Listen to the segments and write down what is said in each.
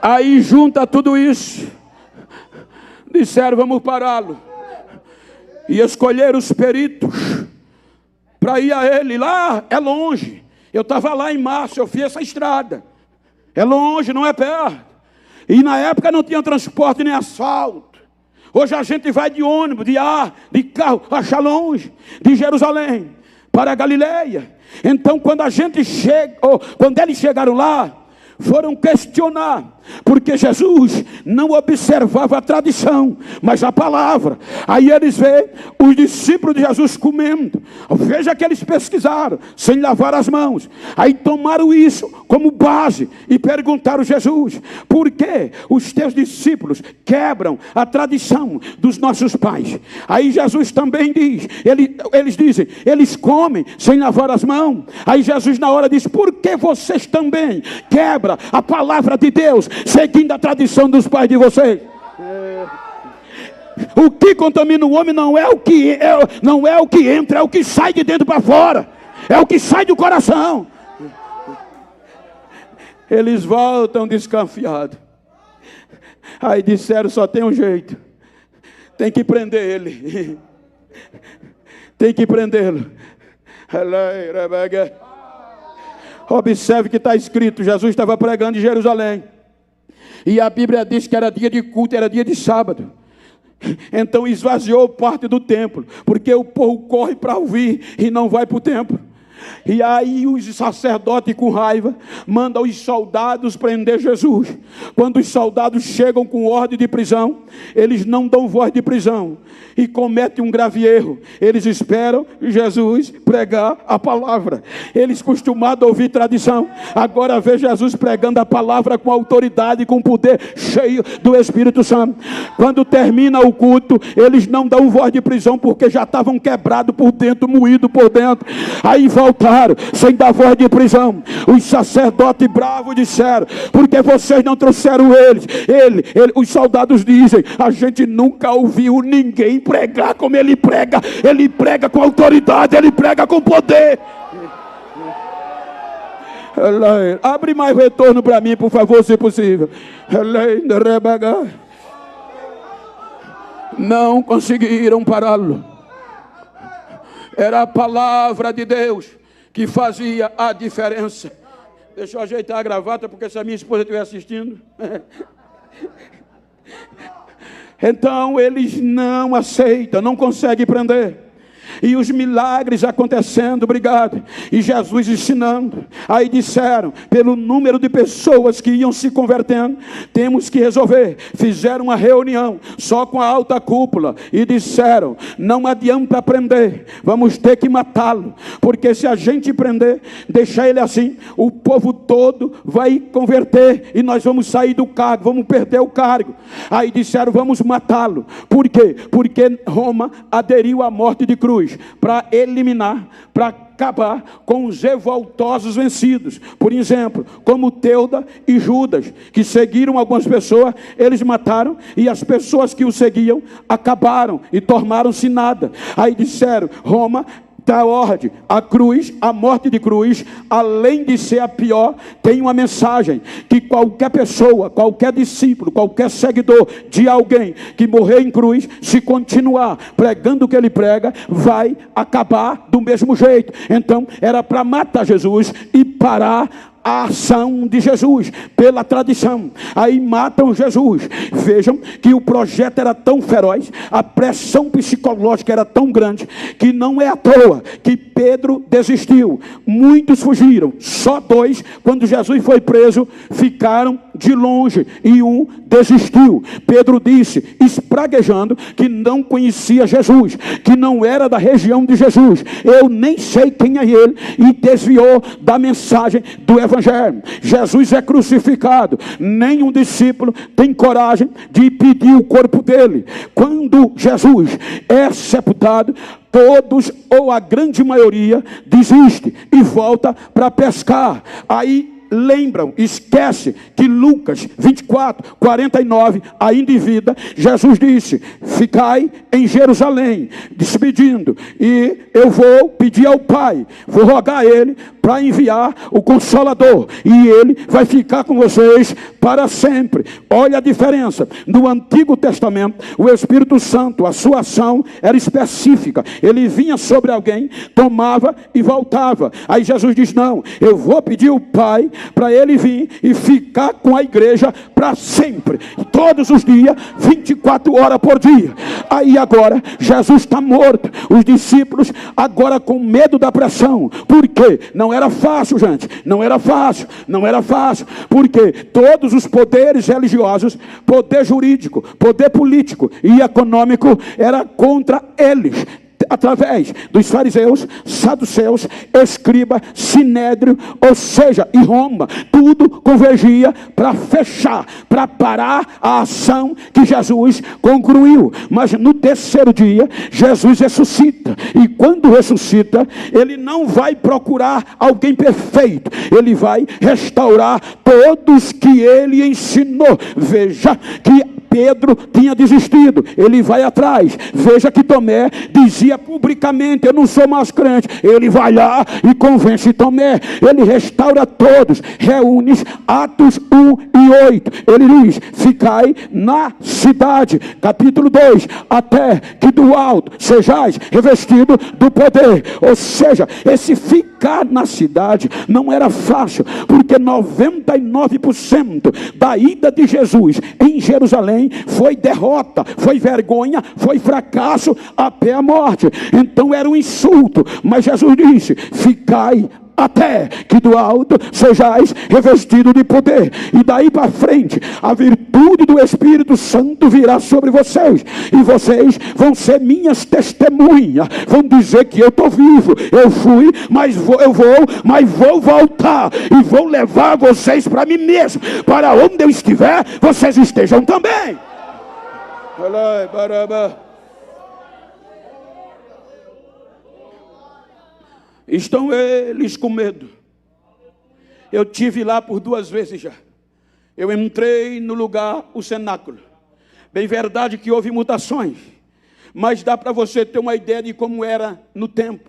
Aí junta tudo isso, disseram: vamos pará-lo. E escolheram os peritos para ir a ele. Lá é longe. Eu estava lá em março, eu fiz essa estrada. É longe, não é perto. E na época não tinha transporte nem asfalto. Hoje a gente vai de ônibus, de ar, de carro, acha longe, de Jerusalém para a Galileia. Então quando a gente chega, ou quando eles chegaram lá, foram questionar, porque Jesus não observava a tradição, mas a palavra. Aí eles veem os discípulos de Jesus comendo. Veja que eles pesquisaram, sem lavar as mãos. Aí tomaram isso como base e perguntaram a Jesus: por que os teus discípulos quebram a tradição dos nossos pais? Aí Jesus também diz, eles dizem, eles comem sem lavar as mãos. Aí Jesus na hora diz: por que vocês também quebram a palavra de Deus, seguindo a tradição dos pais de vocês? O que contamina o homem não é o que entra, é o que sai de dentro para fora, é o que sai do coração. Eles voltam desconfiados. Aí disseram: só tem um jeito, tem que prender ele, tem que prendê-lo. Observe que está escrito: Jesus estava pregando em Jerusalém, e a Bíblia diz que era dia de culto, era dia de sábado. Então esvaziou parte do templo, porque o povo corre para ouvir e não vai para o templo. E aí os sacerdotes, com raiva, mandam os soldados prender Jesus. Quando os soldados chegam com ordem de prisão, eles não dão voz de prisão e cometem um grave erro. Eles esperam Jesus pregar a palavra. Eles costumados a ouvir tradição, agora vê Jesus pregando a palavra com autoridade, com poder, cheio do Espírito Santo. Quando termina o culto, eles não dão voz de prisão, porque já estavam quebrados por dentro, moídos por dentro. Aí voltaram sem dar voz de prisão. Os sacerdotes bravos disseram: por que vocês não trouxeram eles? Os soldados dizem: a gente nunca ouviu ninguém pregar como ele prega. Ele prega com autoridade, ele prega com poder. Abre mais retorno para mim, por favor, se possível. Não conseguiram pará-lo. Era a palavra de Deus que fazia a diferença. Deixa eu ajeitar a gravata, porque se a minha esposa estiver assistindo. Então eles não aceitam, não conseguem prender. E os milagres acontecendo, obrigado, e Jesus ensinando. Aí disseram, pelo número de pessoas que iam se convertendo, temos que resolver. Fizeram uma reunião só com a alta cúpula e disseram: não adianta prender, vamos ter que matá-lo, porque se a gente prender, deixar ele assim, o povo todo vai converter e nós vamos sair do cargo, vamos perder o cargo. Aí disseram: vamos matá-lo. Por quê? Porque Roma aderiu à morte de cruz, para eliminar, para acabar com os revoltosos vencidos. Por exemplo, como Teuda e Judas, que seguiram algumas pessoas, eles mataram, e as pessoas que o seguiam acabaram e tornaram-se nada. Aí disseram: Roma dá ordem, a cruz, a morte de cruz, além de ser a pior, tem uma mensagem, que qualquer pessoa, qualquer discípulo, qualquer seguidor de alguém que morrer em cruz, se continuar pregando o que ele prega, vai acabar do mesmo jeito. Então era para matar Jesus e parar a ação de Jesus, pela tradição. Aí matam Jesus. Vejam que o projeto era tão feroz, a pressão psicológica era tão grande, que não é à toa que Pedro desistiu. Muitos fugiram, só 2, quando Jesus foi preso, ficaram de longe, e um desistiu. Pedro disse, espraguejando, que não conhecia Jesus, que não era da região de Jesus. Eu nem sei quem é ele, e desviou da mensagem do Evangelho. Jesus é crucificado, nenhum discípulo tem coragem de pedir o corpo dele. Quando Jesus é sepultado, todos, ou a grande maioria, desiste e volta para pescar. Aí lembram, esquece que Lucas 24, 49, ainda em vida, Jesus disse: ficai em Jerusalém, despedindo, e eu vou pedir ao Pai, vou rogar a Ele para enviar o Consolador, e Ele vai ficar com vocês para sempre. Olha a diferença. No Antigo Testamento, o Espírito Santo, a sua ação era específica. Ele vinha sobre alguém, tomava e voltava. Aí Jesus diz: não, eu vou pedir ao Pai para Ele vir e ficar com a igreja para sempre, todos os dias, 24 horas por dia. Aí agora Jesus está morto, os discípulos agora com medo da pressão. Por quê? Não era fácil, gente, não era fácil, porque todos os poderes religiosos, poder jurídico, poder político e econômico era contra eles, através dos fariseus, saduceus, escriba, sinédrio, ou seja, e Roma. Tudo convergia para fechar, para parar a ação que Jesus concluiu. Mas no terceiro dia, Jesus ressuscita, e quando ressuscita, ele não vai procurar alguém perfeito, ele vai restaurar todos que ele ensinou. Veja que Pedro tinha desistido, ele vai atrás. Veja que Tomé dizia publicamente: eu não sou mais crente. Ele vai lá e convence Tomé. Ele restaura todos. Reúne Atos 1 e 8. Ele diz: ficai na cidade, capítulo 2, até que do alto sejais revestido do poder. Ou seja, esse ficar na cidade não era fácil, porque 99% da ida de Jesus em Jerusalém foi derrota, foi vergonha, foi fracasso até a morte. Então era um insulto, mas Jesus disse: ficai até que do alto sejais revestido de poder. E daí para frente, a virtude do Espírito Santo virá sobre vocês, e vocês vão ser minhas testemunhas, vão dizer que eu estou vivo, eu fui, mas eu vou voltar, e vou levar vocês para mim mesmo, para onde eu estiver, vocês estejam também. Estão eles com medo. Eu tive lá por 2 vezes já. Eu entrei no lugar, o cenáculo. Bem verdade que houve mutações, mas dá para você ter uma ideia de como era no tempo.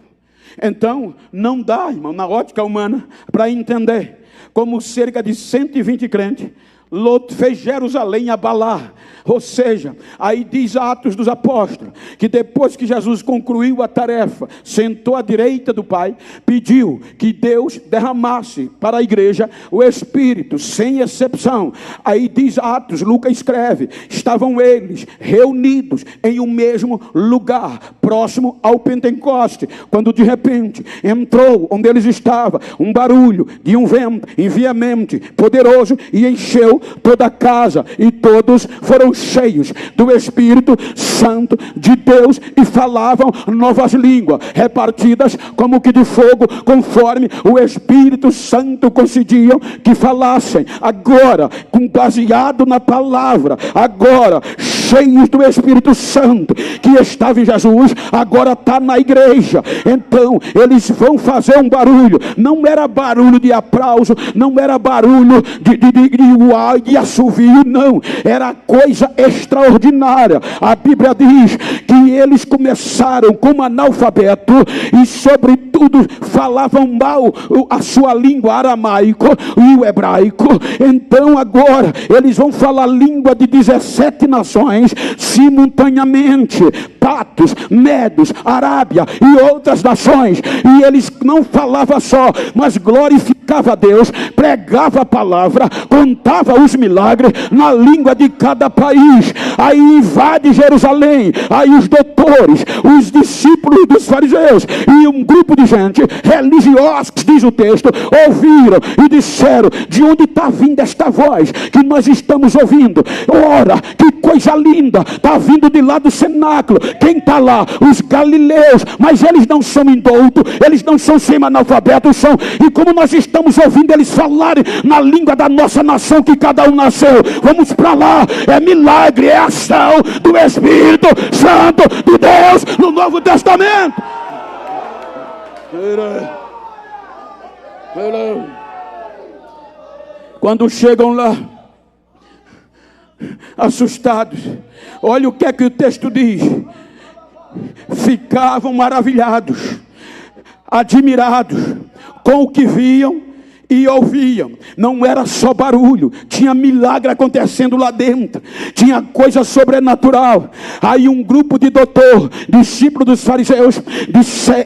Então, não dá, irmão, na ótica humana, para entender como cerca de 120 crentes Lot fez Jerusalém abalar. Ou seja, aí diz Atos dos Apóstolos, que depois que Jesus concluiu a tarefa, sentou à direita do Pai, pediu que Deus derramasse para a igreja o Espírito, sem exceção. Aí diz Atos, Lucas escreve, estavam eles reunidos em um mesmo lugar, próximo ao Pentecoste, quando de repente entrou onde eles estavam um barulho de um vento enviamente poderoso e encheu toda a casa, e todos foram cheios do Espírito Santo de Deus e falavam novas línguas, repartidas como que de fogo, conforme o Espírito Santo concediam que falassem. Agora, baseado na palavra, agora cheios do Espírito Santo que estava em Jesus, agora está na igreja. Então eles vão fazer um barulho. Não era barulho de aplauso, não era barulho de uau, de assovio, não, era coisa extraordinária. A Bíblia diz que eles começaram como analfabeto e sobretudo falavam mal a sua língua aramaico e o hebraico. Então agora eles vão falar língua de 17 nações simultaneamente, Patos, Medos, Arábia e outras nações, e eles não falavam só, mas glorificava a Deus, pregava a palavra, contava os milagres na língua de cada país. Aí invade Jerusalém, aí os doutores, os discípulos dos fariseus e um grupo de gente religiosa, diz o texto, ouviram e disseram: de onde está vindo esta voz que nós estamos ouvindo? Ora, que coisa linda, está vindo de lá do cenáculo. Quem está lá? Os galileus, mas eles não são indoutos, eles não são semi-analfabetos, são, e como nós estamos ouvindo eles falarem na língua da nossa nação que cada um nasceu, vamos para lá. É milagre, é ação do Espírito Santo de Deus no Novo Testamento. Quando chegam lá, assustados, olha o que é que o texto diz: ficavam maravilhados, admirados com o que viam e ouviam. Não era só barulho, tinha milagre acontecendo lá dentro, tinha coisa sobrenatural. Aí um grupo de doutor, discípulo dos fariseus,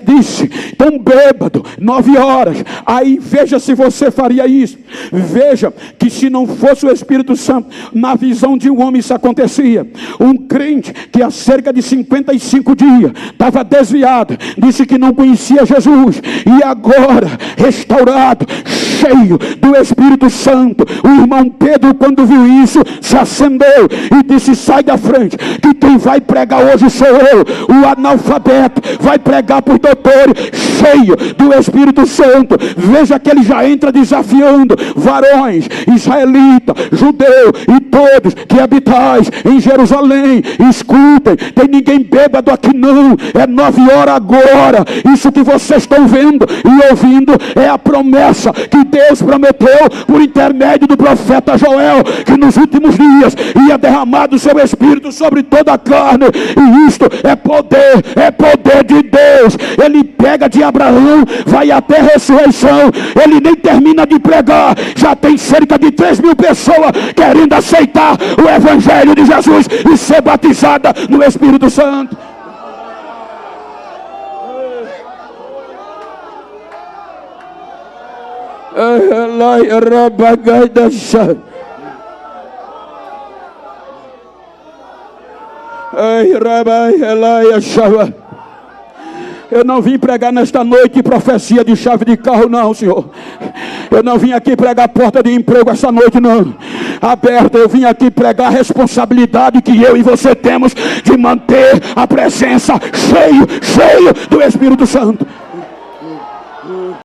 disse: tão bêbado, 9 horas. Aí veja se você faria isso. Veja que se não fosse o Espírito Santo, na visão de um homem isso acontecia. Um crente que há cerca de 55 dias estava desviado, disse que não conhecia Jesus, e agora restaurado, cheio do Espírito Santo. O irmão Pedro, quando viu isso, se acendeu e disse: sai da frente, que quem vai pregar hoje sou eu. O analfabeto vai pregar por doutores, cheio do Espírito Santo. Veja que ele já entra desafiando: varões, israelita, judeu e todos que habitais em Jerusalém, escutem, tem ninguém bêbado aqui não, é 9 horas agora. Isso que vocês estão vendo e ouvindo é a promessa que Deus prometeu por intermédio do profeta Joel, que nos últimos dias ia derramar do seu Espírito sobre toda a carne. E isto é poder de Deus. Ele pega de Abraão, vai até a ressurreição, ele nem termina de pregar, já tem cerca de 3.000 pessoas querendo aceitar o Evangelho de Jesus e ser batizada no Espírito Santo. Eu não vim pregar nesta noite profecia de chave de carro não, Senhor. Eu não vim aqui pregar porta de emprego essa noite não, aberta. Eu vim aqui pregar a responsabilidade que eu e você temos de manter a presença cheio do Espírito Santo.